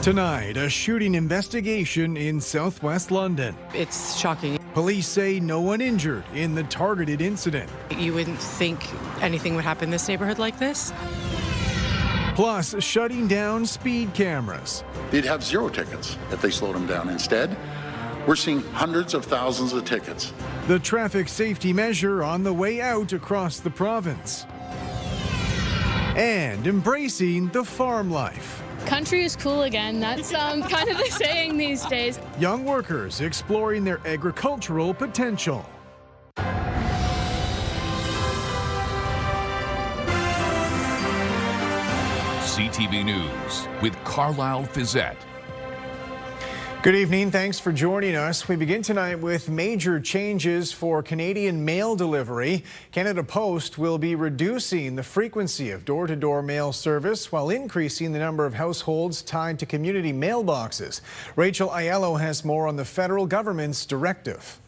Tonight, a shooting investigation in southwest London. It's shocking. Police say no one injured in the targeted incident. You wouldn't think anything would happen in this neighborhood like this. Plus, shutting down speed cameras. They'd have 0 tickets if they slowed them down. Instead, we're seeing hundreds of thousands of tickets. The traffic safety measure on the way out across the province. And embracing the farm life. Country is cool again. That's kind of the saying these days. Young workers exploring their agricultural potential. CTV News with Carlyle Fiset. Good evening. Thanks for joining us. We begin tonight with major changes for Canadian mail delivery. Canada Post will be reducing the frequency of door-to-door mail service while increasing the number of households tied to community mailboxes. Rachel Aiello has more on the federal government's directive.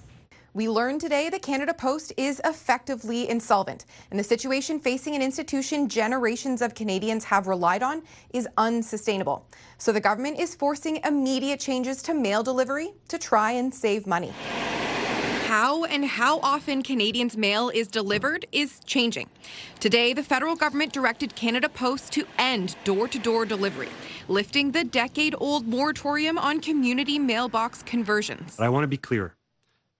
We learned today that Canada Post is effectively insolvent, and the situation facing an institution generations of Canadians have relied on is unsustainable. So the government is forcing immediate changes to mail delivery to try and save money. How and how often Canadians' mail is delivered is changing. Today, the federal government directed Canada Post to end door-to-door delivery, lifting the decade-old moratorium on community mailbox conversions. I want to be clear.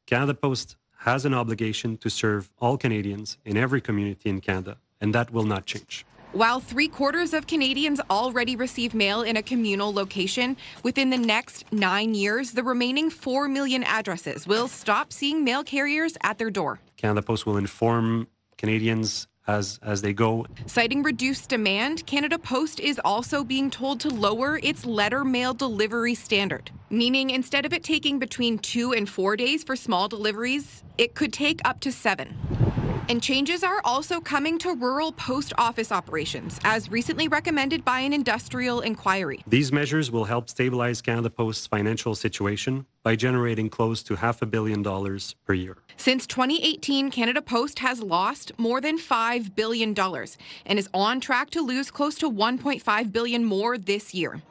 Canada Post has an obligation to serve all Canadians in every community in Canada, and that will not change. While 3/4 of Canadians already receive mail in a communal location, within the next 9 years, the remaining 4 million addresses will stop seeing mail carriers at their door. Canada Post will inform Canadians as they go. Citing reduced demand, Canada Post is also being told to lower its letter mail delivery standard, meaning instead of it taking between 2 and 4 days for small deliveries, it could take up to 7. And changes are also coming to rural post office operations, as recently recommended by an industrial inquiry. These measures will help stabilize Canada Post's financial situation by generating close to $500 million per year. Since 2018, Canada Post has lost more than $5 billion and is on track to lose close to $1.5 billion more this year.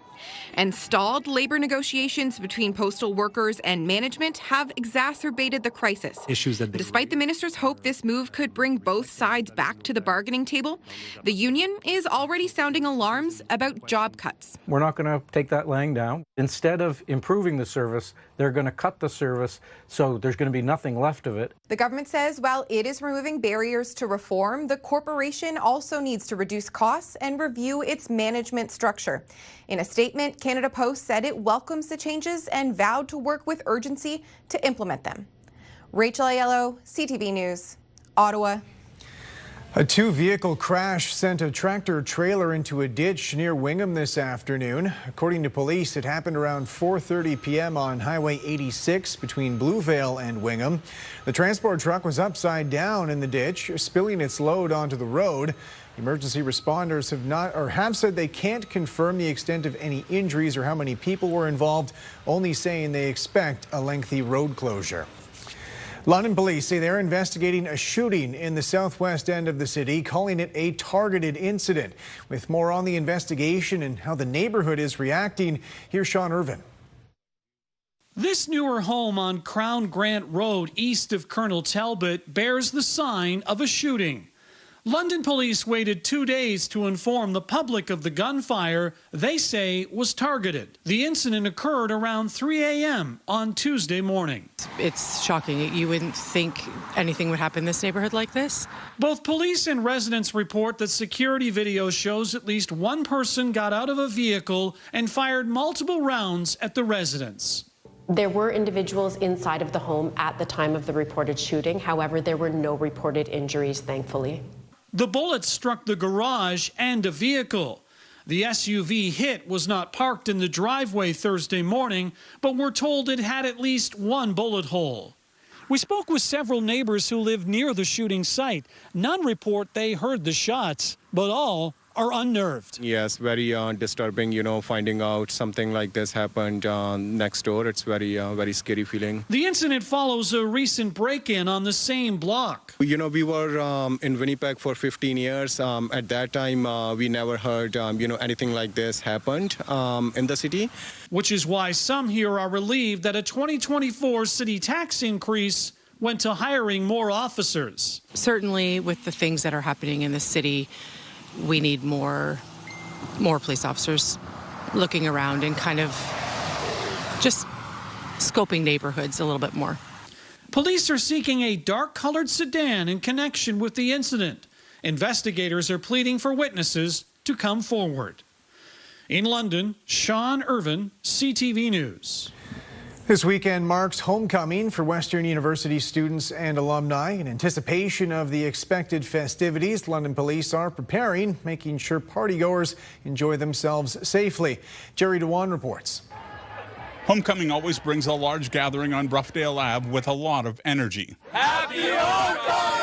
And stalled labor negotiations between postal workers and management have exacerbated the crisis. Despite the minister's hope this move could bring both sides back to the bargaining table, the union is already sounding alarms about job cuts. We're not going to take that laying down. Instead of improving the service, they're going to cut the service, so there's going to be nothing left of it. The government says while it is removing barriers to reform, the corporation also needs to reduce costs and review its management structure. In a statement, Canada Post said it welcomes the changes and vowed to work with urgency to implement them. Rachel Aiello, CTV News, Ottawa. A 2-vehicle crash sent a tractor trailer into a ditch near Wingham this afternoon. According to police, it happened around 4:30 p.m. on Highway 86 between Bluevale and Wingham. The transport truck was upside down in the ditch, spilling its load onto the road. Emergency responders have said they can't confirm the extent of any injuries or how many people were involved, only saying they expect a lengthy road closure. London police say they're investigating a shooting in the southwest end of the city, calling it a targeted incident. With more on the investigation and how the neighborhood is reacting, here's Sean Irvine. This newer home on Crown Grant Road east of Colonel Talbot bears the sign of a shooting. London police waited 2 days to inform the public of the gunfire they say was targeted. The incident occurred around 3 a.m. on Tuesday morning. It's shocking. You wouldn't think anything would happen in this neighborhood like this. Both police and residents report that security video shows at least one person got out of a vehicle and fired multiple rounds at the residence. There were individuals inside of the home at the time of the reported shooting. However, there were no reported injuries, thankfully. The bullets struck the garage and a vehicle. The SUV hit was not parked in the driveway Thursday morning, but we're told it had at least one bullet hole. We spoke with several neighbors who live near the shooting site. None report they heard the shots, but all are unnerved. Yes, very disturbing, finding out something like this happened next door. It's very scary feeling. The incident follows a recent break-in on the same block. We were in Winnipeg for 15 years. At that time, we never heard, anything like this happened in the city. Which is why some here are relieved that a 2024 city tax increase went to hiring more officers. Certainly, with the things that are happening in the city, we need more police officers looking around and kind of just scoping neighborhoods a little bit more. Police are seeking a dark-colored sedan in connection with the incident. Investigators are pleading for witnesses to come forward. In London, Sean Irvine, CTV News. This weekend marks homecoming for Western University students and alumni. In anticipation of the expected festivities, London police are preparing, making sure partygoers enjoy themselves safely. Gerry Dewan reports. Homecoming always brings a large gathering on Broughdale Ave with a lot of energy. Happy homecoming!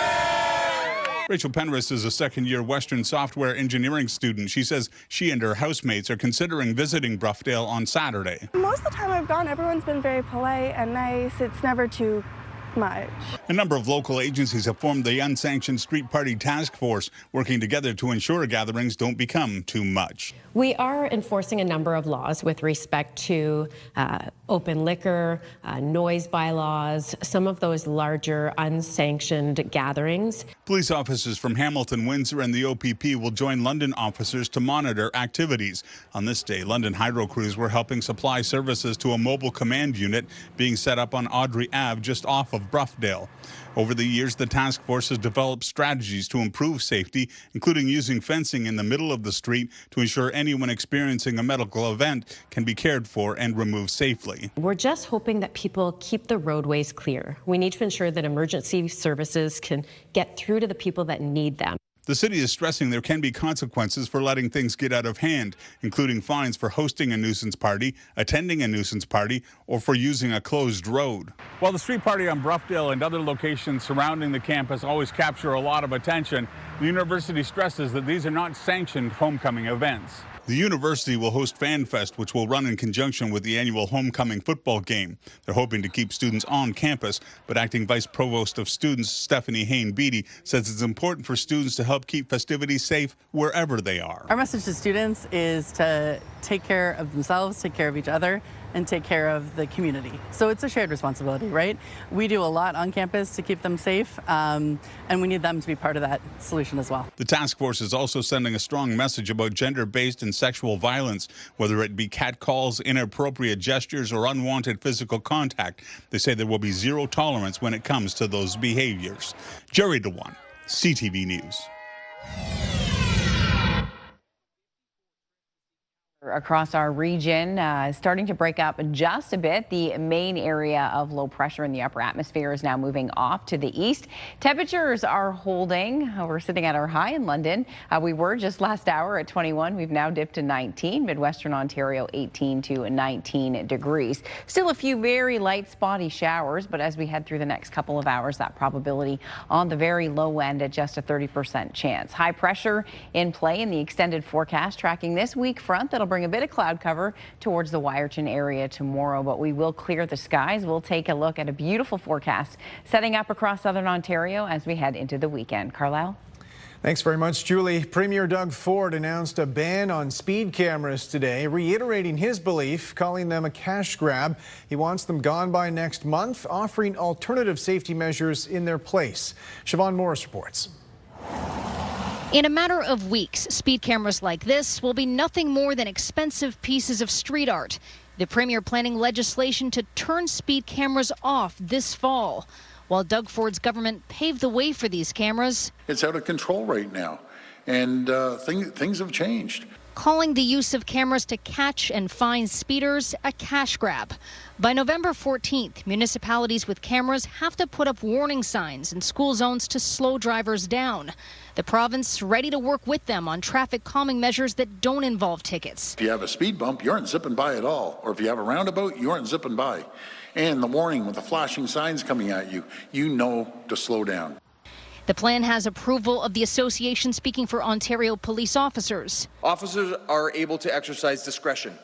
Rachel Penrith is a second-year Western software engineering student. She says she and her housemates are considering visiting Broughdale on Saturday. Most of the time I've gone, everyone's been very polite and nice. It's never too much. A number of local agencies have formed the Unsanctioned Street Party Task Force, working together to ensure gatherings don't become too much. We are enforcing a number of laws with respect to open liquor, noise bylaws, some of those larger unsanctioned gatherings. Police officers from Hamilton, Windsor, and the OPP will join London officers to monitor activities. On this day, London Hydro crews were helping supply services to a mobile command unit being set up on Audrey Ave just off of Broughdale. Over the years, the task force has developed strategies to improve safety, including using fencing in the middle of the street to ensure anyone experiencing a medical event can be cared for and removed safely. We're just hoping that people keep the roadways clear. We need to ensure that emergency services can get through to the people that need them. The city is stressing there can be consequences for letting things get out of hand, including fines for hosting a nuisance party, attending a nuisance party, or for using a closed road. While the street party on Broughdale and other locations surrounding the campus always capture a lot of attention, the university stresses that these are not sanctioned homecoming events. The university will host Fan Fest, which will run in conjunction with the annual homecoming football game. They're hoping to keep students on campus, but acting vice provost of students Stephanie Hain-Beatty says it's important for students to help keep festivities safe wherever they are. Our message to students is to take care of themselves, take care of each other, and take care of the community. So it's a shared responsibility, right? We do a lot on campus to keep them safe, and we need them to be part of that solution as well. The task force is also sending a strong message about gender-based and sexual violence, whether it be catcalls, inappropriate gestures, or unwanted physical contact. They say there will be zero tolerance when it comes to those behaviors. Gerry Dewan, CTV News. Across our region, starting to break up just a bit. The main area of low pressure in the upper atmosphere is now moving off to the east. Temperatures are holding. We're sitting at our high in London. We were just last hour at 21. We've now dipped to 19. Midwestern Ontario 18 to 19 degrees. Still a few very light spotty showers, but as we head through the next couple of hours, that probability on the very low end at just a 30% chance. High pressure in play in the extended forecast, tracking this weak front that'll bring a bit of cloud cover towards the Wyerton area tomorrow, but we will clear the skies. We'll take a look at a beautiful forecast setting up across southern Ontario as we head into the weekend. Carlyle? Thanks very much, Julie. Premier Doug Ford announced a ban on speed cameras today, reiterating his belief, calling them a cash grab. He wants them gone by next month, offering alternative safety measures in their place. Siobhan Morris reports. In a matter of weeks, speed cameras like this will be nothing more than expensive pieces of street art. The Premier planning legislation to turn speed cameras off this fall. While Doug Ford's government paved the way for these cameras, it's out of control right now, and things have changed. Calling the use of cameras to catch and fine speeders a cash grab. By November 14th, municipalities with cameras have to put up warning signs in school zones to slow drivers down. The province ready to work with them on traffic calming measures that don't involve tickets. If you have a speed bump, you aren't zipping by at all. Or if you have a roundabout, you aren't zipping by. And the warning with the flashing signs coming at you, you know to slow down. The plan has approval of the association speaking for Ontario police officers. Officers are able to exercise discretion,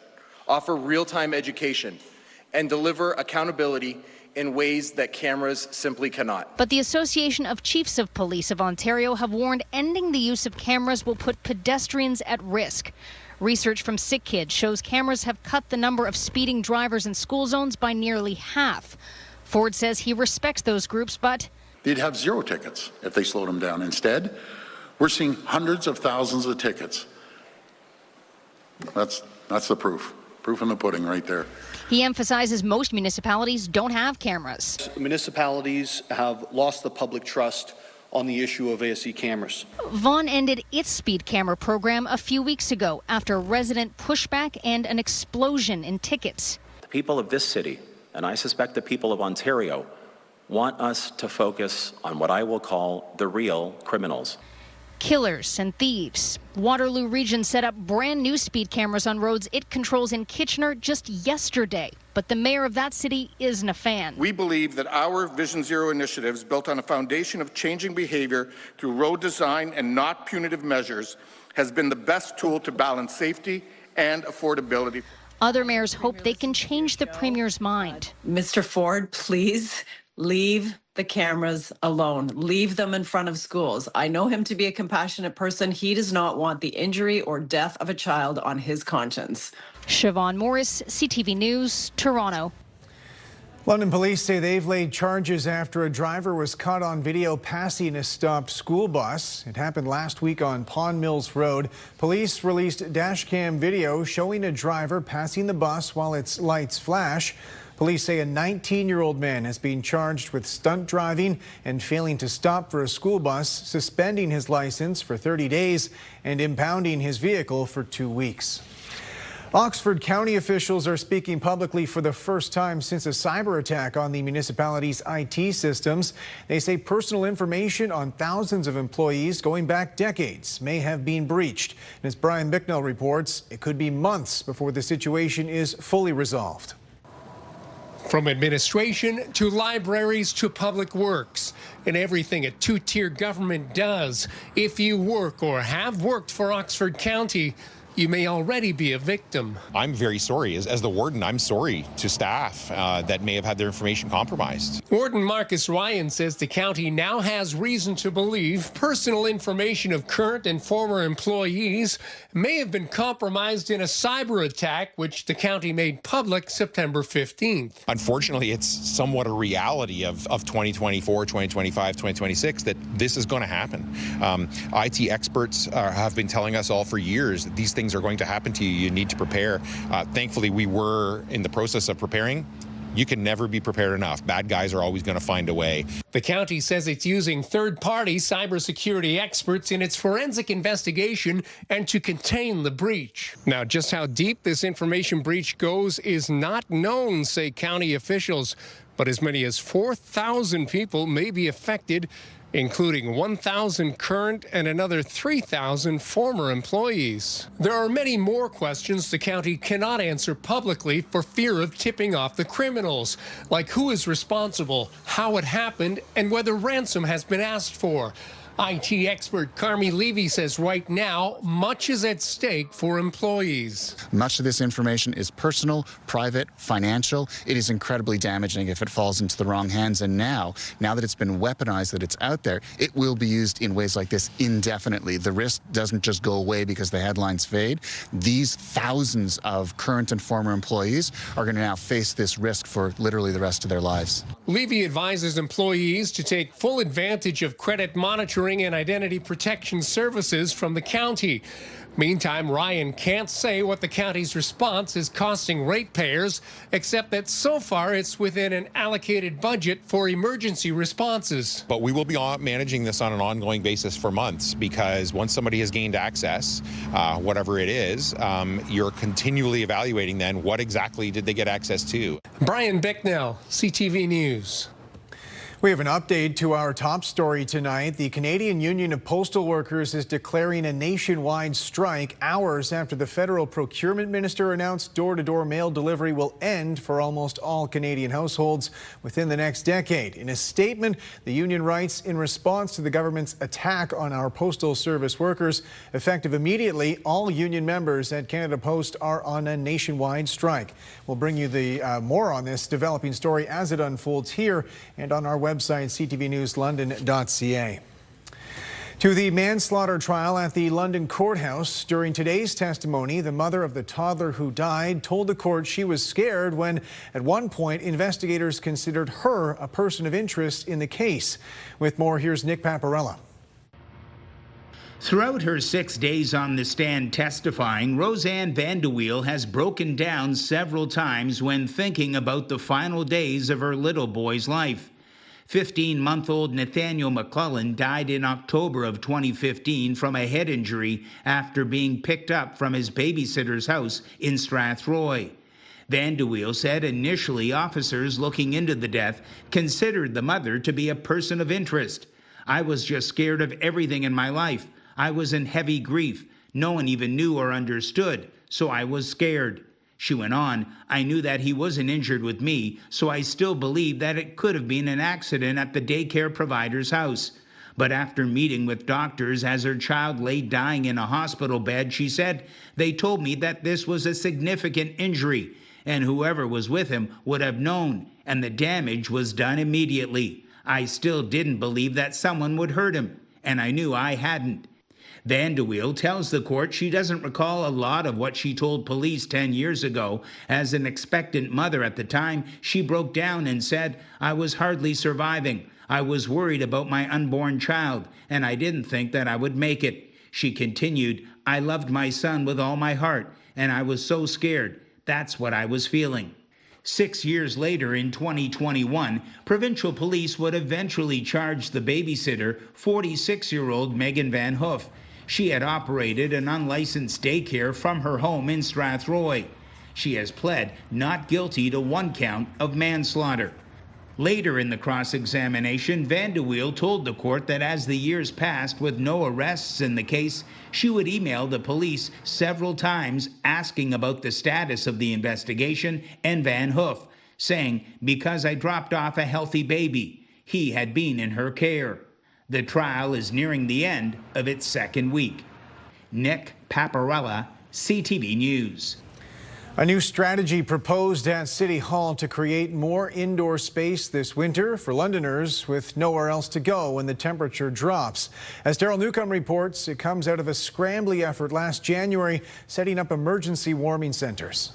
offer real-time education, and deliver accountability in ways that cameras simply cannot. But the Association of Chiefs of Police of Ontario have warned ending the use of cameras will put pedestrians at risk. Research from Sick Kids shows cameras have cut the number of speeding drivers in school zones by nearly half. Ford says he respects those groups, but they'd have 0 tickets if they slowed them down. Instead, we're seeing hundreds of thousands of tickets. That's the proof. Proof in the pudding right there. He emphasizes most municipalities don't have cameras. Municipalities have lost the public trust on the issue of ASC cameras. Vaughan ended its speed camera program a few weeks ago after resident pushback and an explosion in tickets. The people of this city, and I suspect the people of Ontario, want us to focus on what I will call the real criminals. Killers and thieves. Waterloo Region set up brand new speed cameras on roads it controls in Kitchener just yesterday. But the mayor of that city isn't a fan. We believe that our Vision Zero initiatives, built on a foundation of changing behavior through road design and not punitive measures, has been the best tool to balance safety and affordability. Other mayors hope they can change the premier's mind. Mr. Ford, please leave the cameras alone. Leave them in front of schools. I know him to be a compassionate person. He does not want the injury or death of a child on his conscience. Siobhan Morris, CTV News, Toronto. London police say they've laid charges after a driver was caught on video passing a stopped school bus. It happened last week on Pond Mills Road. Police released dash cam video showing a driver passing the bus while its lights flash. Police say a 19-year-old man has been charged with stunt driving and failing to stop for a school bus, suspending his license for 30 days and impounding his vehicle for 2 weeks. Oxford County officials are speaking publicly for the first time since a cyber attack on the municipality's IT systems. They say personal information on thousands of employees going back decades may have been breached. And as Bryan Bicknell reports, it could be months before the situation is fully resolved. From administration to libraries to public works and everything a two-tier government does. If you work or have worked for Oxford County, you may already be a victim. I'm very sorry. As the warden, I'm sorry to staff that may have had their information compromised. Warden Marcus Ryan says the county now has reason to believe personal information of current and former employees may have been compromised in a cyber attack, which the county made public September 15th. Unfortunately, it's somewhat a reality of 2024, 2025, 2026 that this is going to happen. IT experts have been telling us all for years that these things are going to happen to you. You need to prepare. Thankfully, we were in the process of preparing. You can never be prepared enough. Bad guys are always going to find a way. The county says it's using third-party cybersecurity experts in its forensic investigation and to contain the breach. Now, just how deep this information breach goes is not known, say county officials, but as many as 4,000 people may be affected, including 1,000 current and another 3,000 former employees. There are many more questions the county cannot answer publicly for fear of tipping off the criminals, like who is responsible, how it happened, and whether ransom has been asked for. IT expert Carmi Levy says right now, much is at stake for employees. Much of this information is personal, private, financial. It is incredibly damaging if it falls into the wrong hands. And now that it's been weaponized, that it's out there, it will be used in ways like this indefinitely. The risk doesn't just go away because the headlines fade. These thousands of current and former employees are going to now face this risk for literally the rest of their lives. Levy advises employees to take full advantage of credit monitoring and identity protection services from the county. Meantime, Ryan can't say what the county's response is costing ratepayers, except that so far it's within an allocated budget for emergency responses. But we will be managing this on an ongoing basis for months, because once somebody has gained access, whatever it is, you're continually evaluating then what exactly did they get access to. Bryan Bicknell, CTV News. We have an update to our top story tonight. The Canadian Union of Postal Workers is declaring a nationwide strike hours after the federal procurement minister announced door-to-door mail delivery will end for almost all Canadian households within the next decade. In a statement, the union writes, in response to the government's attack on our postal service workers, effective immediately, all union members at Canada Post are on a nationwide strike. We'll bring you the more on this developing story as it unfolds here and on our website, ctvnewslondon.ca. To the manslaughter trial at the London courthouse. During today's testimony, the mother of the toddler who died told the court she was scared when, at one point, investigators considered her a person of interest in the case. With more, here's Nick Paparella. Throughout her 6 days on the stand testifying, Roseanne Vanderweel has broken down several times when thinking about the final days of her little boy's life. 15-month-old Nathaniel McClellan died in October of 2015 from a head injury after being picked up from his babysitter's house in Strathroy. Vanderweel said initially officers looking into the death considered the mother to be a person of interest. "I was just scared of everything in my life. I was in heavy grief. No one even knew or understood, so I was scared." She went on, "I knew that he wasn't injured with me, so I still believe that it could have been an accident at the daycare provider's house. But after meeting with doctors as her child lay dying in a hospital bed, she said, they told me that this was a significant injury, and whoever was with him would have known, and the damage was done immediately. I still didn't believe that someone would hurt him, and I knew I hadn't." Vanderweel tells the court she doesn't recall a lot of what she told police 10 years ago. As an expectant mother at the time, she broke down and said, "I was hardly surviving. I was worried about my unborn child, and I didn't think that I would make it." She continued, "I loved my son with all my heart, and I was so scared. That's what I was feeling." 6 years later, in 2021, provincial police would eventually charge the babysitter, 46-year-old Megan Van Hoof. She had operated an unlicensed daycare from her home in Strathroy. She has pled not guilty to one count of manslaughter. Later in the cross-examination, Vanderweel told the court that as the years passed with no arrests in the case, she would email the police several times asking about the status of the investigation and Van Hoof, saying, "Because I dropped off a healthy baby. He had been in her care." The trial is nearing the end of its second week. Nick Paparella, CTV News. A new strategy proposed at City Hall to create more indoor space this winter for Londoners with nowhere else to go when the temperature drops. As Daryl Newcomb reports, it comes out of a scrambly effort last January setting up emergency warming centers.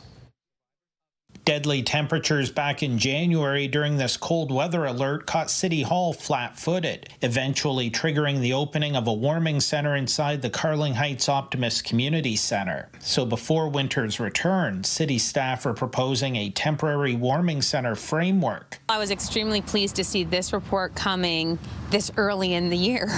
Deadly temperatures back in January during this cold weather alert caught City Hall flat-footed, eventually triggering the opening of a warming center inside the Carling Heights Optimist Community Center. So before winter's return, city staff are proposing a temporary warming center framework. I was extremely pleased to see this report coming this early in the year.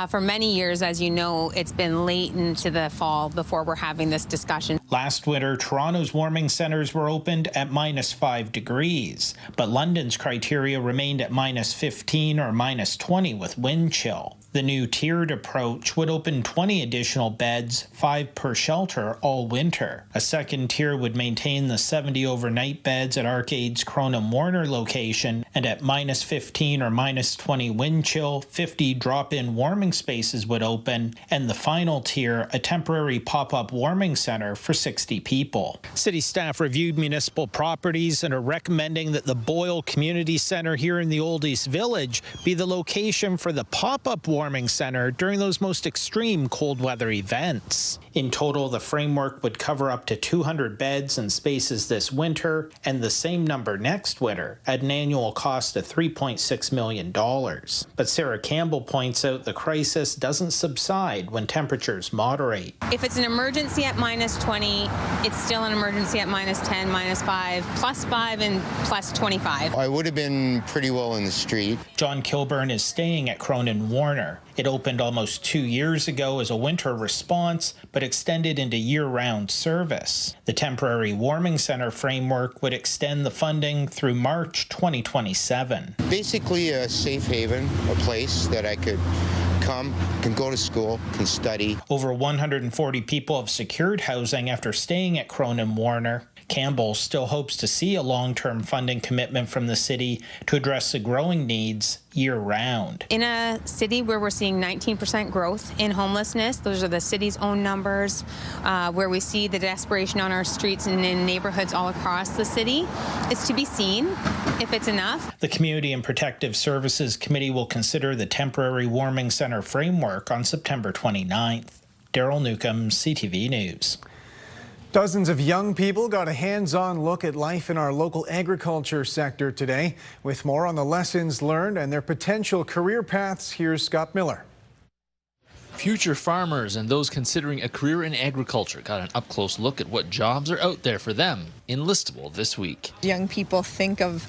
For many years, as you know, it's been late into the fall before we're having this discussion. Last winter, Toronto's warming centers were opened at -5 degrees, but London's criteria remained at -15 or -20 with wind chill. The new tiered approach would open 20 additional beds, 5 per shelter, all winter. A second tier would maintain the 70 overnight beds at Arcade's Cronum Warner location, and at -15 or -20 wind chill, 50 drop-in warming spaces would open, and the final tier, a temporary pop-up warming center for 60 people. City staff reviewed municipal properties and are recommending that the Boyle Community Center here in the Old East Village be the location for the pop-up warming center during those most extreme cold weather events. In total, the framework would cover up to 200 beds and spaces this winter, and the same number next winter, at an annual cost of $3.6 million. But Sarah Campbell points out the crisis doesn't subside when temperatures moderate. If it's an emergency at -20, it's still an emergency at -10, -5, +5, and +25. I would have been pretty well in the street. John Kilburn is staying at Cronin Warner. It opened almost 2 years ago as a winter response, but extended into year-round service. The temporary warming center framework would extend the funding through March 2027. Basically a safe haven, a place that I could come, can go to school, can study. Over 140 people have secured housing after staying at Cronin Warner. Campbell still hopes to see a long-term funding commitment from the city to address the growing needs year-round. In a city where we're seeing 19% growth in homelessness, those are the city's own numbers, where we see the desperation on our streets and in neighborhoods all across the city, it's to be seen if it's enough. The Community and Protective Services Committee will consider the temporary warming center framework on September 29th. Daryl Newcomb, CTV News. Dozens of young people got a hands-on look at life in our local agriculture sector today. With more on the lessons learned and their potential career paths, here's Scott Miller. Future farmers and those considering a career in agriculture got an up-close look at what jobs are out there for them in Listowel this week. Young people think of,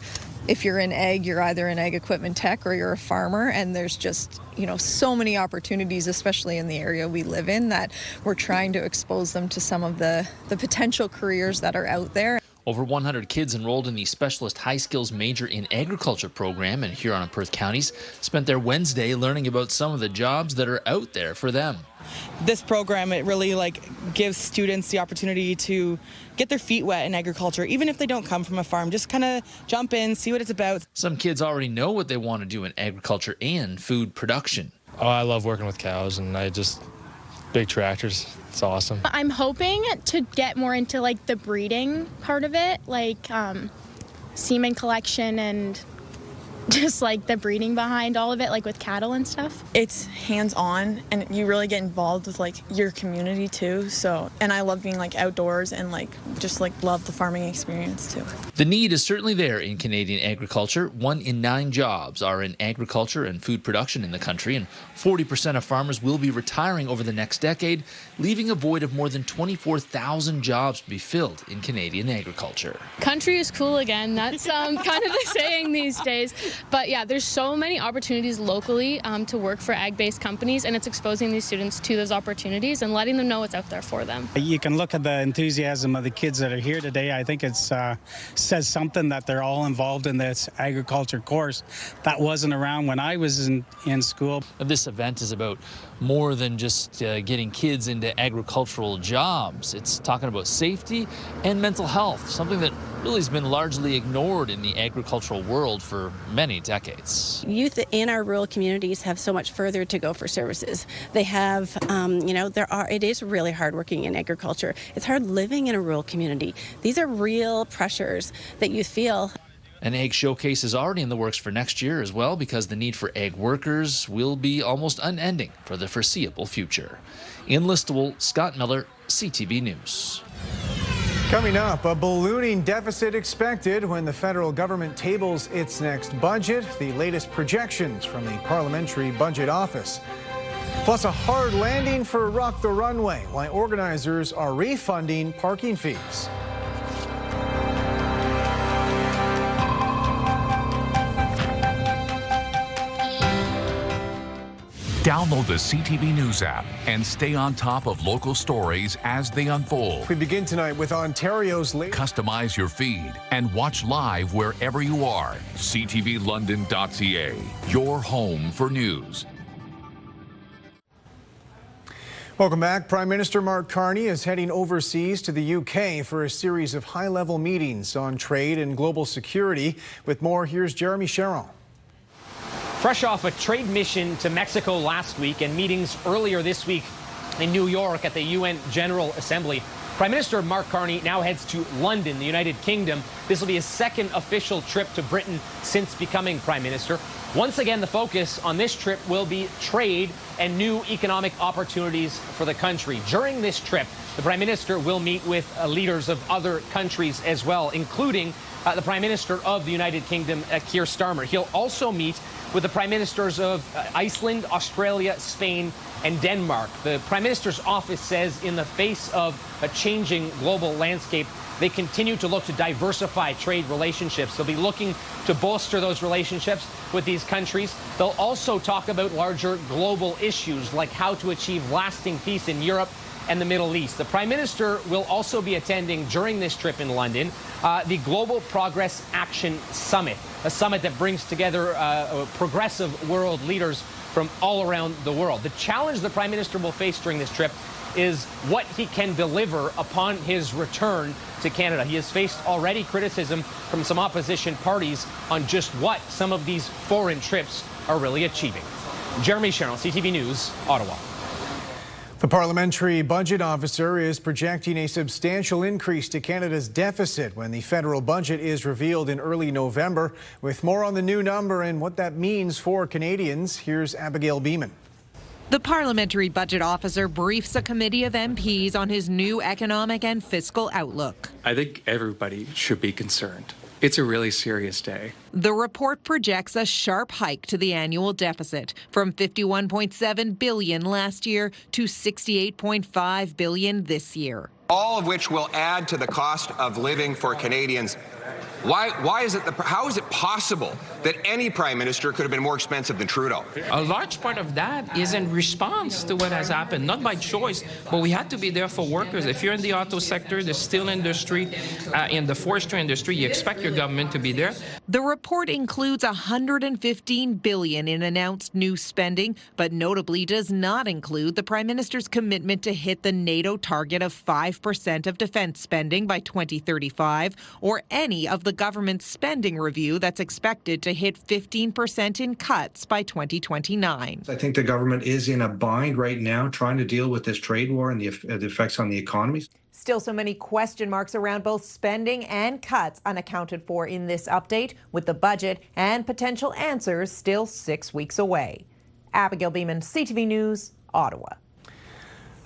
if you're in ag, you're either in ag equipment tech or you're a farmer, and there's just, so many opportunities, especially in the area we live in, that we're trying to expose them to some of the potential careers that are out there. Over 100 kids enrolled in the Specialist High Skills Major in Agriculture program in Huron and Perth counties spent their Wednesday learning about some of the jobs that are out there for them. This program, it really gives students the opportunity to get their feet wet in agriculture, even if they don't come from a farm. Just kind of jump in, see what it's about. Some kids already know what they want to do in agriculture and food production. Oh, I love working with cows, and big tractors. It's awesome. I'm hoping to get more into the breeding part of it, semen collection and just the breeding behind all of it, with cattle and stuff. It's hands-on, and you really get involved with your community too. And I love being outdoors and love the farming experience too. The need is certainly there in Canadian agriculture. 1 in 9 jobs are in agriculture and food production in the country, and 40% of farmers will be retiring over the next decade, leaving a void of more than 24,000 jobs to be filled in Canadian agriculture. Country is cool again. That's kind of the saying these days. But yeah, there's so many opportunities locally to work for ag-based companies, and it's exposing these students to those opportunities and letting them know what's out there for them. You can look at the enthusiasm of the kids that are here today. I think it says something that they're all involved in this agriculture course that wasn't around when I was in school. This event is about more than just getting kids into agricultural jobs. It's talking about safety and mental health, something that really has been largely ignored in the agricultural world for many decades. Youth in our rural communities have so much further to go for services. They have, it is really hard working in agriculture. It's hard living in a rural community. These are real pressures that you feel. An ag showcase is already in the works for next year as well, because the need for ag workers will be almost unending for the foreseeable future. In Listowel, Scott Miller, CTV News. Coming up, a ballooning deficit expected when the federal government tables its next budget, the latest projections from the Parliamentary Budget Office. Plus, a hard landing for Rock the Runway, why organizers are refunding parking fees. Download the CTV News app and stay on top of local stories as they unfold. We begin tonight with Ontario's latest. Customize your feed and watch live wherever you are. ctvlondon.ca, your home for news. Welcome back. Prime Minister Mark Carney is heading overseas to the UK for a series of high-level meetings on trade and global security. With more, here's Jeremy Sherrill. Fresh off a trade mission to Mexico last week and meetings earlier this week in New York at the UN General Assembly, Prime Minister Mark Carney now heads to London, the United Kingdom. This will be his second official trip to Britain since becoming Prime Minister. Once again, the focus on this trip will be trade and new economic opportunities for the country. During this trip, the Prime Minister will meet with leaders of other countries as well, including the Prime Minister of the United Kingdom, Keir Starmer. He'll also meet with the prime ministers of Iceland, Australia, Spain, and Denmark. The prime minister's office says in the face of a changing global landscape, they continue to look to diversify trade relationships. They'll be looking to bolster those relationships with these countries. They'll also talk about larger global issues like how to achieve lasting peace in Europe and the Middle East. The Prime Minister will also be attending during this trip in London the Global Progress Action Summit, a summit that brings together progressive world leaders from all around the world. The challenge the Prime Minister will face during this trip is what he can deliver upon his return to Canada. He has faced already criticism from some opposition parties on just what some of these foreign trips are really achieving. Jeremy Sherrill, CTV News, Ottawa. The Parliamentary Budget Officer is projecting a substantial increase to Canada's deficit when the federal budget is revealed in early November. With more on the new number and what that means for Canadians, here's Abigail Beeman. The Parliamentary Budget Officer briefs a committee of MPs on his new economic and fiscal outlook. I think everybody should be concerned. It's a really serious day. The report projects a sharp hike to the annual deficit from $51.7 billion last year to $68.5 billion this year. All of which will add to the cost of living for Canadians. Why is it how is it possible that any prime minister could have been more expensive than Trudeau? A large part of that is in response to what has happened, not by choice, but we had to be there for workers. If you're in the auto sector, the steel industry, in the forestry industry, you expect your government to be there. The report includes $115 billion in announced new spending, but notably does not include the Prime Minister's commitment to hit the NATO target of 5% of defense spending by 2035, or any of the government spending review that's expected to hit 15% in cuts by 2029. I think the government is in a bind right now trying to deal with this trade war and the effects on the economy. Still so many question marks around both spending and cuts unaccounted for in this update, with the budget and potential answers still 6 weeks away. Abigail Beeman, CTV News, Ottawa.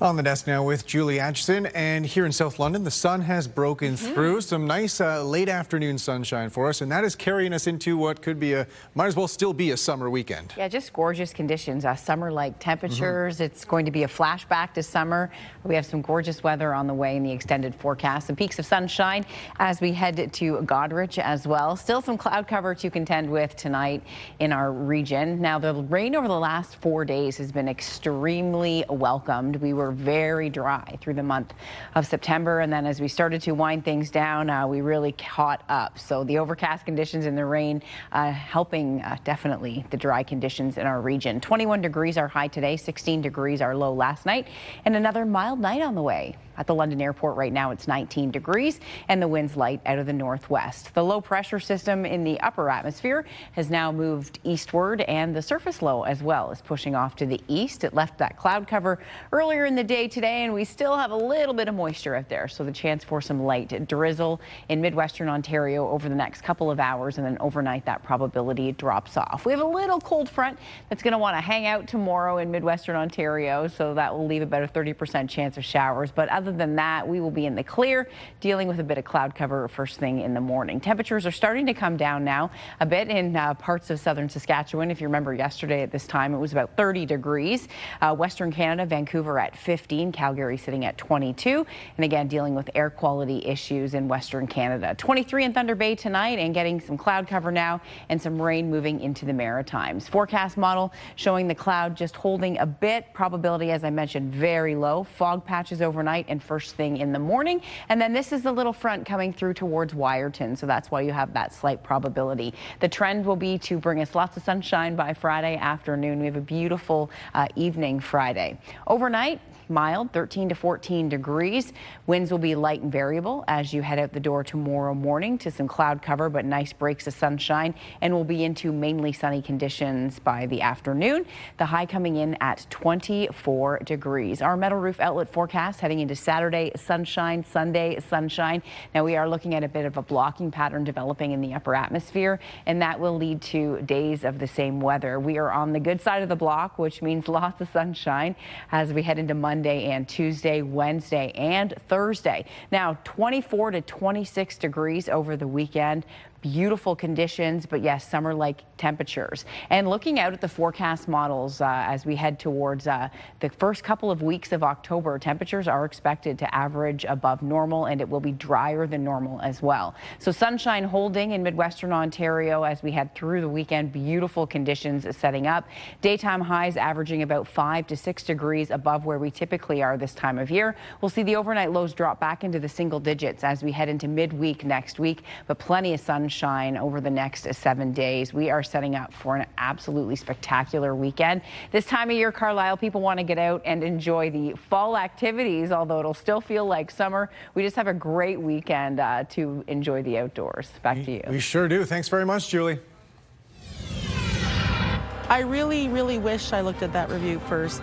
On the desk now with Julie Atchison, and here in South London, the sun has broken through. Some nice late afternoon sunshine for us, and that is carrying us into what could be might as well still be a summer weekend. Yeah, just gorgeous conditions, summer-like temperatures. It's going to be a flashback to summer. We have some gorgeous weather on the way in the extended forecast. Some peaks of sunshine as we head to Goderich as well. Still some cloud cover to contend with tonight in our region. Now, the rain over the last 4 days has been extremely welcomed. We were very dry through the month of September, and then as we started to wind things down, we really caught up. So the overcast conditions and the rain helping definitely the dry conditions in our region. 21 degrees our high today, 16 degrees our low last night, and another mild night on the way. At the London airport right now, it's 19 degrees and the wind's light out of the northwest. The low pressure system in the upper atmosphere has now moved eastward, and the surface low as well is pushing off to the east. It left that cloud cover earlier in the day today, and we still have a little bit of moisture out there, so the chance for some light drizzle in Midwestern Ontario over the next couple of hours, and then overnight that probability drops off. We have a little cold front that's going to want to hang out tomorrow in Midwestern Ontario, so that will leave about a 30% chance of showers. But other than that, we will be in the clear, dealing with a bit of cloud cover first thing in the morning. Temperatures are starting to come down now a bit in parts of southern Saskatchewan. If you remember yesterday at this time, it was about 30 degrees. Western Canada, Vancouver at 15, Calgary sitting at 22, and again dealing with air quality issues in Western Canada. 23 in Thunder Bay tonight, and getting some cloud cover now and some rain moving into the Maritimes. Forecast model showing the cloud just holding a bit. Probability, as I mentioned, very low. Fog patches overnight and first thing in the morning, and then this is the little front coming through towards Wyerton, so that's why you have that slight probability. The trend will be to bring us lots of sunshine by Friday afternoon. We have a beautiful evening Friday. Overnight, mild, 13 to 14 degrees. Winds will be light and variable as you head out the door tomorrow morning to some cloud cover, but nice breaks of sunshine, and we'll be into mainly sunny conditions by the afternoon. The high coming in at 24 degrees. Our metal roof outlet forecast heading into Saturday, sunshine, Sunday, sunshine. Now we are looking at a bit of a blocking pattern developing in the upper atmosphere, and that will lead to days of the same weather. We are on the good side of the block, which means lots of sunshine as we head into Monday and Tuesday, Wednesday and Thursday. Now 24 to 26 degrees over the weekend. beautiful conditions, but yes, summer-like temperatures. And looking out at the forecast models as we head towards the first couple of weeks of October, temperatures are expected to average above normal, and it will be drier than normal as well. So sunshine holding in Midwestern Ontario as we head through the weekend. Beautiful conditions setting up. Daytime highs averaging about 5 to 6 degrees above where we typically are this time of year. We'll see the overnight lows drop back into the single digits as we head into midweek next week, but plenty of sunshine over the next 7 days. We are setting up for an absolutely spectacular weekend. This time of year, Carlyle, people want to get out and enjoy the fall activities, although it'll still feel like summer. We just have a great weekend to enjoy the outdoors. Back to you. We sure do. Thanks very much, Julie. I really, really wish I looked at that review first.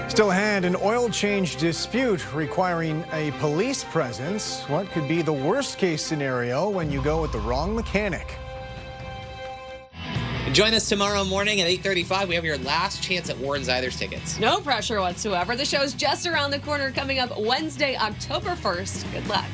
Still ahead, an oil change dispute requiring a police presence. What could be the worst case scenario when you go with the wrong mechanic? Join us tomorrow morning at 8:35. We have your last chance at Warren Zyder's tickets. No pressure whatsoever. The show's just around the corner, coming up Wednesday, October 1st. Good luck.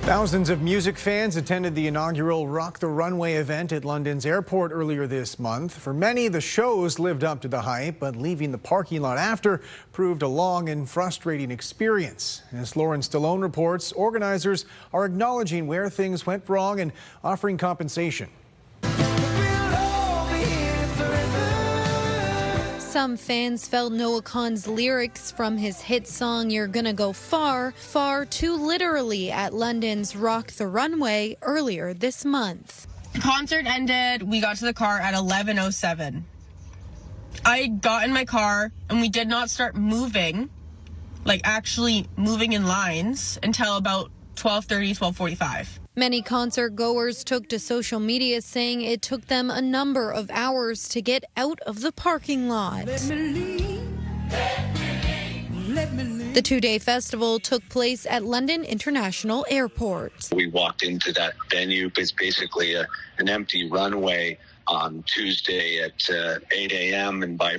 Thousands of music fans attended the inaugural Rock the Runway event at London's airport earlier this month. For many, the shows lived up to the hype, but leaving the parking lot after proved a long and frustrating experience. As Lauren Stallone reports, organizers are acknowledging where things went wrong and offering compensation. Some fans felt Noah Kahan's lyrics from his hit song You're Gonna Go Far, far too literally at London's Rock the Runway earlier this month. The concert ended, we got to the car at 11:07. I got in my car and we did not start moving, like actually moving in lines, until about 12:30, 12:45. Many concert goers took to social media saying it took them a number of hours to get out of the parking lot. The two-day festival took place at London International Airport. We walked into that venue. It's basically an empty runway on Tuesday at 8 a.m. and by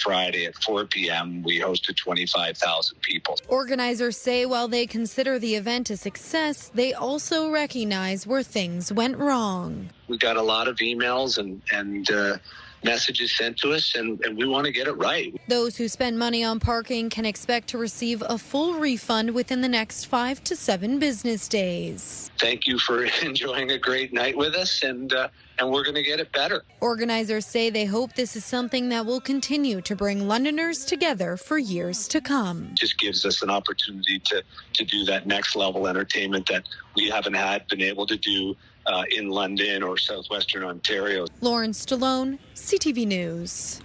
Friday at 4 p.m. we hosted 25,000 people. Organizers say while they consider the event a success, they also recognize where things went wrong. We got a lot of emails and messages sent to us, and we want to get it right. Those who spend money on parking can expect to receive a full refund within the next 5 to 7 business days. Thank you for enjoying a great night with us, and we're going to get it better. Organizers say they hope this is something that will continue to bring Londoners together for years to come. It just gives us an opportunity to do that next level entertainment that we haven't been able to do in London or southwestern Ontario. Lauren Stallone, CTV News.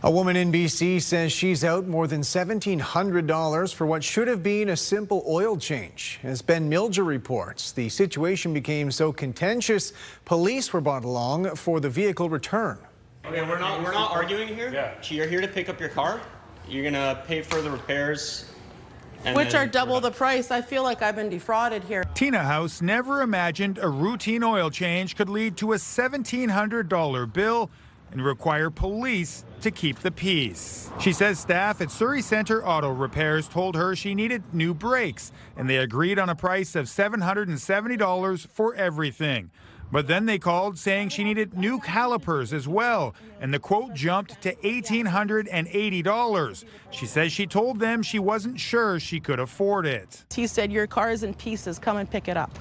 A woman in BC says she's out more than $1,700 for what should have been a simple oil change. As Ben Milger reports, the situation became so contentious, police were brought along for the vehicle return. Okay, we're not arguing here. Yeah. You're here to pick up your car. You're gonna pay for the repairs. Which are double the price. I feel like I've been defrauded here. Tina House never imagined a routine oil change could lead to a $1,700 bill and require police to keep the peace. She says staff at Surrey Centre Auto Repairs told her she needed new brakes, and they agreed on a price of $770 for everything. But then they called saying she needed new calipers as well, and the quote jumped to $1,880. She says she told them she wasn't sure she could afford it. He said, your car is in pieces, come and pick it up,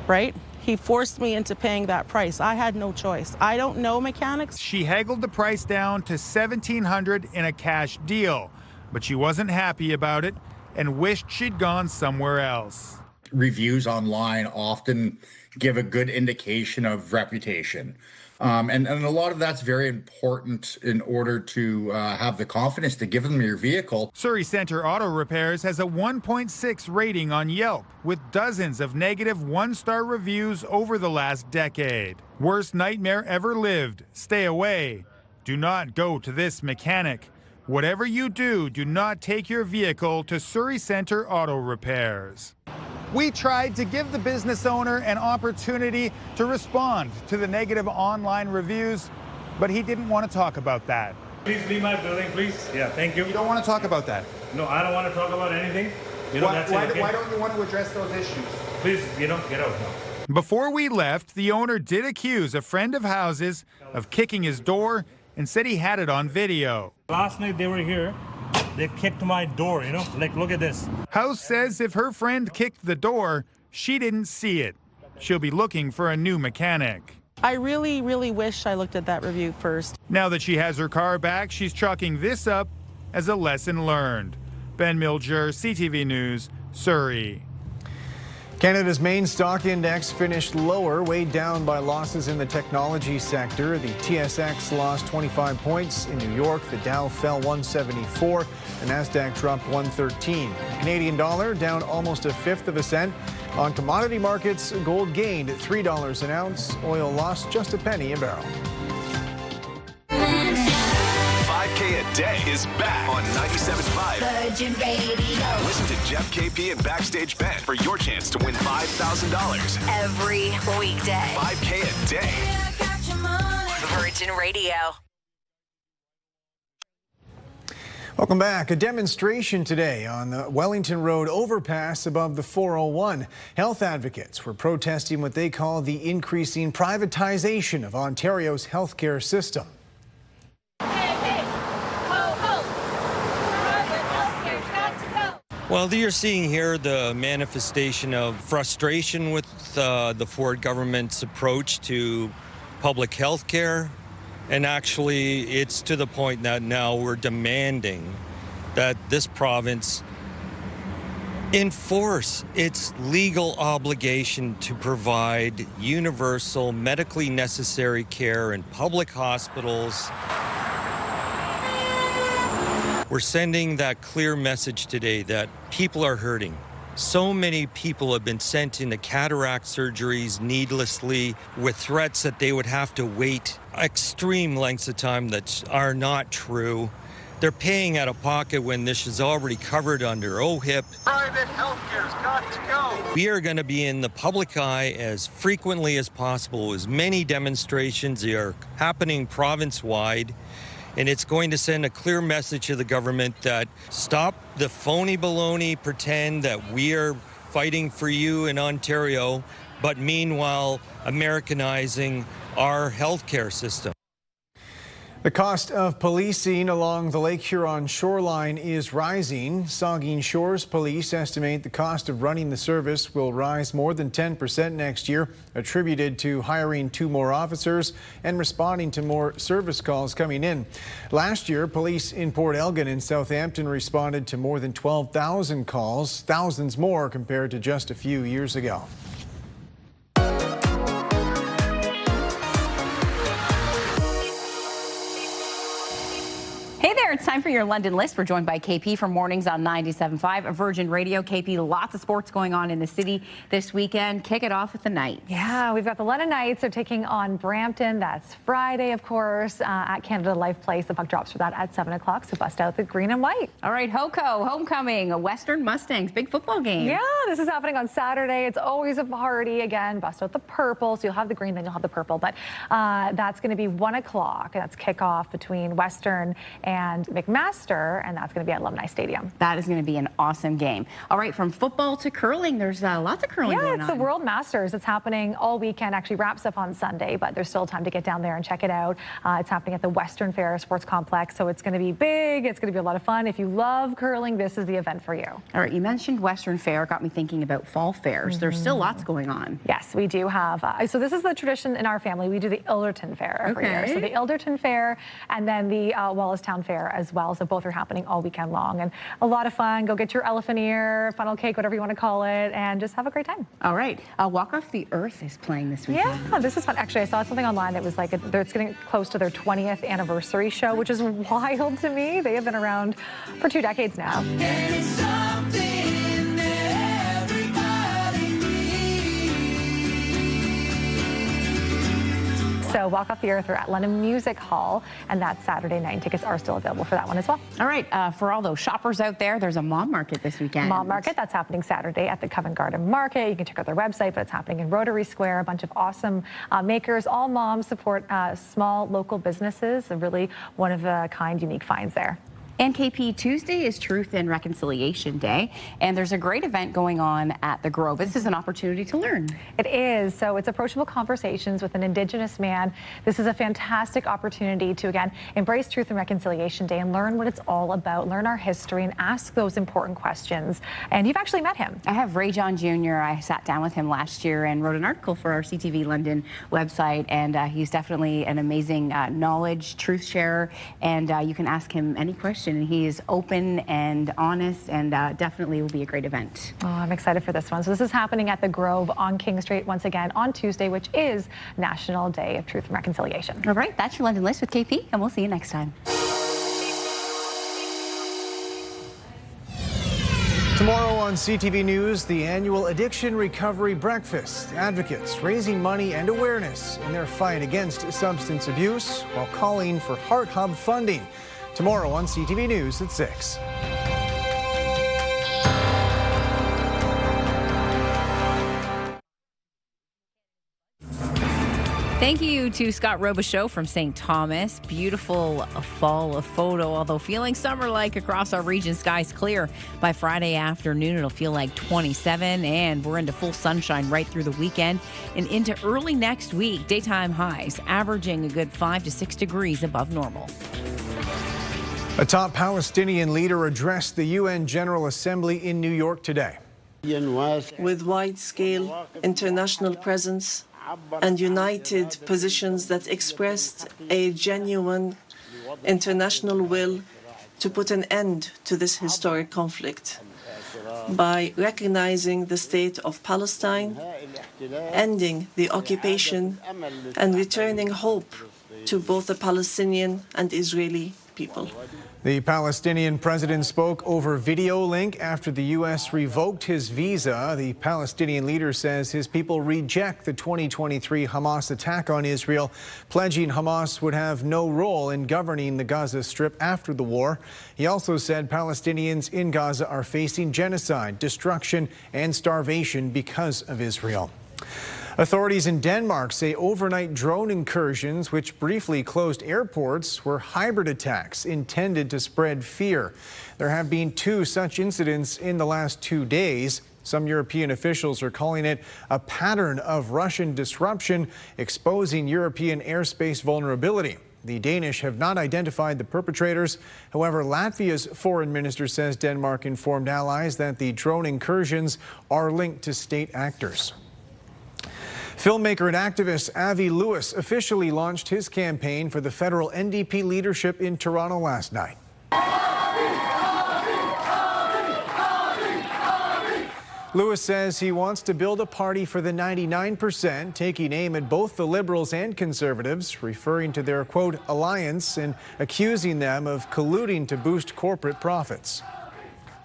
right? He forced me into paying that price. I had no choice. I don't know mechanics. She haggled the price down to $1,700 in a cash deal, but she wasn't happy about it and wished she'd gone somewhere else. Reviews online often give a good indication of reputation. And a lot of that's very important in order to have the confidence to give them your vehicle. Surrey Centre Auto Repairs has a 1.6 rating on Yelp with dozens of negative one-star reviews over the last decade. Worst nightmare ever lived. Stay away. Do not go to this mechanic. Whatever you do, do not take your vehicle to Surrey Centre Auto Repairs. We tried to give the business owner an opportunity to respond to the negative online reviews, but he didn't want to talk about that. Please leave my building, please. Yeah, thank you. You don't want to talk about that? No, I don't want to talk about anything. Why don't you want to address those issues? Please, get out now. Before we left, the owner did accuse a friend of houses of kicking his door and said he had it on video. Last night they were here. They kicked my door, like look at this. House says if her friend kicked the door, she didn't see it. She'll be looking for a new mechanic. I really, really wish I looked at that review first. Now that she has her car back, she's chalking this up as a lesson learned. Ben Milger, CTV News, Surrey. Canada's main stock index finished lower, weighed down by losses in the technology sector. The TSX lost 25 points. In New York, the Dow fell 174. The Nasdaq dropped 113. The Canadian dollar down almost 1/5 cent. On commodity markets, gold gained $3 an ounce. Oil lost just a penny a barrel. 5K a day is back on 97.5 Virgin Radio. Listen to Jeff, KP, and Backstage Ben for your chance to win $5,000 Every weekday. 5K a day. Virgin Radio. Welcome back. A demonstration today on the Wellington Road overpass above the 401. Health advocates were protesting what they call the increasing privatization of Ontario's healthcare system. Well, you're seeing here the manifestation of frustration with the Ford government's approach to public health care. And actually, it's to the point that now we're demanding that this province enforce its legal obligation to provide universal medically necessary care in public hospitals. We're sending that clear message today that people are hurting. So many people have been sent into cataract surgeries needlessly with threats that they would have to wait extreme lengths of time that are not true. They're paying out of pocket when this is already covered under OHIP. Private healthcare's got to go. We are going to be in the public eye as frequently as possible. As many demonstrations are happening province-wide. And it's going to send a clear message to the government that stop the phony baloney, pretend that we are fighting for you in Ontario, but meanwhile Americanizing our healthcare system. The cost of policing along the Lake Huron shoreline is rising. Saugeen Shores Police estimate the cost of running the service will rise more than 10% next year, attributed to hiring 2 more officers and responding to more service calls coming in. Last year, police in Port Elgin and Southampton responded to more than 12,000 calls, thousands more compared to just a few years ago. Hey there, it's time for your London list. We're joined by KP from Mornings on 97.5 Virgin Radio. KP, lots of sports going on in the city this weekend. Kick it off with the Knights. Yeah, we've got the London Knights. They're taking on Brampton. That's Friday, of course, at Canada Life Place. The puck drops for that at 7 o'clock, so bust out the green and white. All right, HOCO, homecoming, a Western Mustangs, big football game. Yeah, this is happening on Saturday. It's always a party. Again, bust out the purple. So you'll have the green, then you'll have the purple. But that's going to be 1 o'clock. That's kickoff between Western and McMaster, and that's going to be at Alumni Stadium. That is going to be an awesome game. All right, from football to curling, there's lots of curling going on. Yeah, it's the World Masters. It's happening all weekend. Actually wraps up on Sunday, but there's still time to get down there and check it out. It's happening at the Western Fair Sports Complex, so it's going to be big. It's going to be a lot of fun. If you love curling, this is the event for you. All right, you mentioned Western Fair. Got me thinking about fall fairs. There's still lots going on. Yes, we do have. So this is the tradition in our family. We do the Ilderton Fair every year. So the Ilderton Fair and then the Wallacestown Fair as well. So both are happening all weekend long, and a lot of fun. Go get your elephant ear, funnel cake, whatever you want to call it, and just have a great time. All right. Walk Off the Earth is playing this weekend. Yeah, this is fun. Actually, I saw something online that was like it's getting close to their 20th anniversary show, which is wild to me. They have been around for 2 decades now. So So Walk Off the Earth are at London Music Hall, and that's Saturday night. Tickets are still available for that one as well. All right, for all those shoppers out there, there's a mom market this weekend. Mom market, that's happening Saturday at the Covent Garden Market. You can check out their website, but it's happening in Rotary Square. A bunch of awesome makers. All moms support small local businesses. Really one of a kind, unique finds there. And KP, Tuesday is Truth and Reconciliation Day, and there's a great event going on at the Grove. This is an opportunity to learn. It is. So it's approachable conversations with an Indigenous man. This is a fantastic opportunity to, again, embrace Truth and Reconciliation Day and learn what it's all about, learn our history, and ask those important questions. And you've actually met him. I have Ray John Jr. I sat down with him last year and wrote an article for our CTV London website, and he's definitely an amazing knowledge, truth sharer, and you can ask him any question. And he is open and honest, and definitely will be a great event. Oh, I'm excited for this one. So this is happening at the Grove on King Street once again on Tuesday, which is National Day of Truth and Reconciliation. All right, that's your London List with KP, and we'll see you next time. Tomorrow on CTV News, the annual Addiction Recovery Breakfast. Advocates raising money and awareness in their fight against substance abuse while calling for Heart Hub funding. Tomorrow on CTV News at 6. Thank you to Scott Robichaud from St. Thomas. Beautiful fall photo, although feeling summer-like across our region. Skies clear. By Friday afternoon, it'll feel like 27, and we're into full sunshine right through the weekend and into early next week. Daytime highs averaging a good 5 to 6 degrees above normal. A top Palestinian leader addressed the UN General Assembly in New York today. With wide-scale international presence and united positions that expressed a genuine international will to put an end to this historic conflict by recognizing the state of Palestine, ending the occupation, and returning hope to both the Palestinian and Israeli people. The Palestinian president spoke over video link after the U.S. revoked his visa. The Palestinian leader says his people reject the 2023 Hamas attack on Israel, pledging Hamas would have no role in governing the Gaza Strip after the war. He also said Palestinians in Gaza are facing genocide, destruction, and starvation because of Israel. Authorities in Denmark say overnight drone incursions, which briefly closed airports, were hybrid attacks intended to spread fear. There have been 2 such incidents in the last 2 days. Some European officials are calling it a pattern of Russian disruption, exposing European airspace vulnerability. The Danish have not identified the perpetrators. However, Latvia's foreign minister says Denmark informed allies that the drone incursions are linked to state actors. Filmmaker and activist Avi Lewis officially launched his campaign for the federal NDP leadership in Toronto last night. Lewis says he wants to build a party for the 99%, taking aim at both the Liberals and Conservatives, referring to their, quote, alliance and accusing them of colluding to boost corporate profits.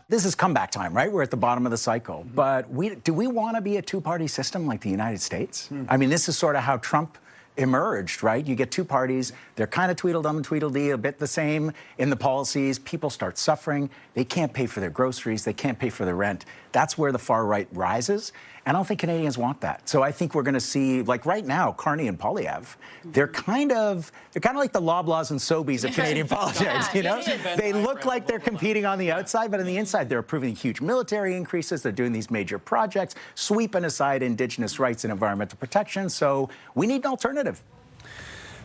This is comeback time, right? We're at the bottom of the cycle. But do we want to be a two-party system like the United States? I mean, this is sort of how Trump emerged, right? You get 2 parties. They're kind of Tweedledum and Tweedledee, a bit the same in the policies. People start suffering. They can't pay for their groceries. They can't pay for their rent. That's where the far right rises. And I don't think Canadians want that. So I think we're going to see, like right now, Carney and Poilievre, they're kind of like the Loblaws and Sobeys of Canadian politics, you know? They look like they're competing on the outside, but on the inside, they're approving huge military increases. They're doing these major projects, sweeping aside Indigenous rights and environmental protection. So we need an alternative.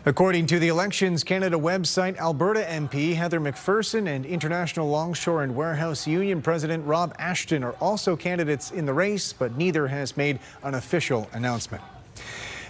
According to the Elections Canada website, Alberta MP Heather McPherson and International Longshore and Warehouse Union President Rob Ashton are also candidates in the race, but neither has made an official announcement.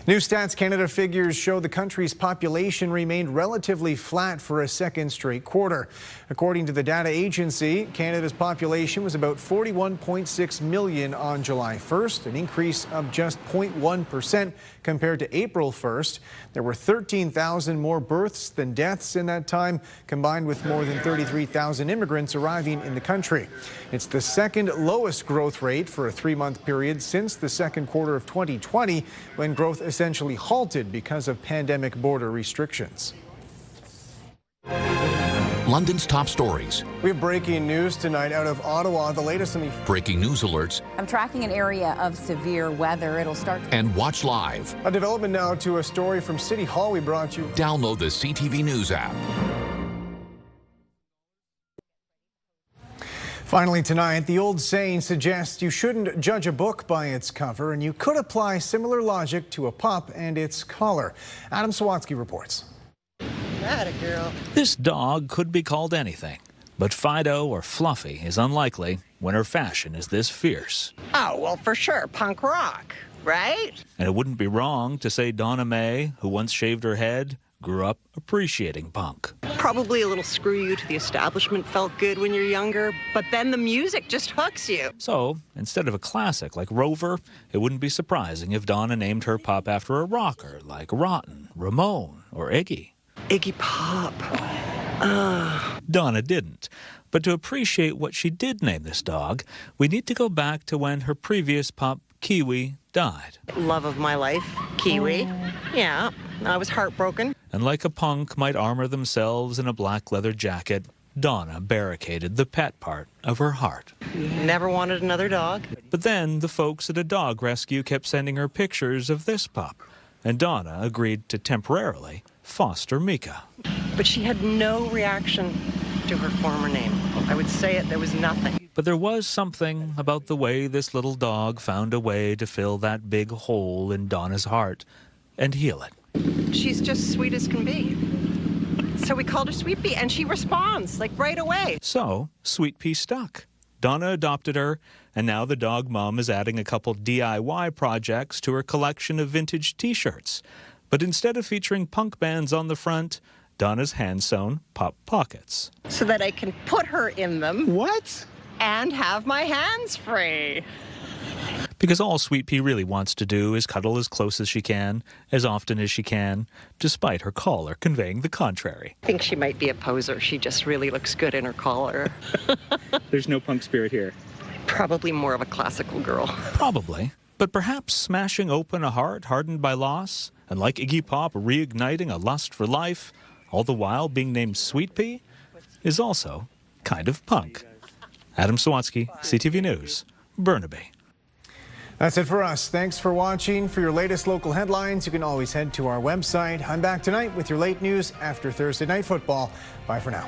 New Stats Canada figures show the country's population remained relatively flat for a second straight quarter. According to the data agency, Canada's population was about 41.6 million on July 1st, an increase of just 0.1% compared to April 1st. There were 13,000 more births than deaths in that time, combined with more than 33,000 immigrants arriving in the country. It's the second lowest growth rate for a 3-month period since the second quarter of 2020, when growth essentially halted because of pandemic border restrictions. London's top stories. We have breaking news tonight out of Ottawa. The latest in the breaking news alerts. I'm tracking an area of severe weather. It'll start. And watch live. A development now to a story from City Hall we brought you. Download the CTV News app. Finally tonight, the old saying suggests you shouldn't judge a book by its cover, and you could apply similar logic to a pup and its collar. Adam Sawatsky reports. Atta girl. This dog could be called anything, but Fido or Fluffy is unlikely when her fashion is this fierce. Oh, well, for sure, punk rock, right? And it wouldn't be wrong to say Donna Mae, who once shaved her head, grew up appreciating punk. Probably a little screw you to the establishment felt good when you're younger, but then the music just hooks you. So, instead of a classic like Rover, it wouldn't be surprising if Donna named her pup after a rocker like Rotten, Ramone, or Iggy. Iggy Pop. Donna didn't. But to appreciate what she did name this dog, we need to go back to when her previous pup, Kiwi, died. Love of my life, Kiwi. Yeah, I was heartbroken. And like a punk might armor themselves in a black leather jacket, Donna barricaded the pet part of her heart. Never wanted another dog. But then the folks at a dog rescue kept sending her pictures of this pup, and Donna agreed to temporarily foster Mika. But she had no reaction to her former name. I would say it, there was nothing. But there was something about the way this little dog found a way to fill that big hole in Donna's heart and heal it. She's just sweet as can be. So we called her Sweet Pea, and she responds, like, right away. So, Sweet Pea stuck. Donna adopted her, and now the dog mom is adding a couple DIY projects to her collection of vintage T-shirts. But instead of featuring punk bands on the front, Donna's hand-sewn pop pockets. So that I can put her in them. What? And have my hands free. Because all Sweet Pea really wants to do is cuddle as close as she can, as often as she can, despite her collar conveying the contrary. I think she might be a poser. She just really looks good in her collar. There's no punk spirit here. Probably more of a classical girl. Probably. But perhaps smashing open a heart hardened by loss, and like Iggy Pop reigniting a lust for life, all the while being named Sweet Pea, is also kind of punk. Adam Sawatsky, CTV News, Burnaby. That's it for us. Thanks for watching. For your latest local headlines, you can always head to our website. I'm back tonight with your late news after Thursday Night Football. Bye for now.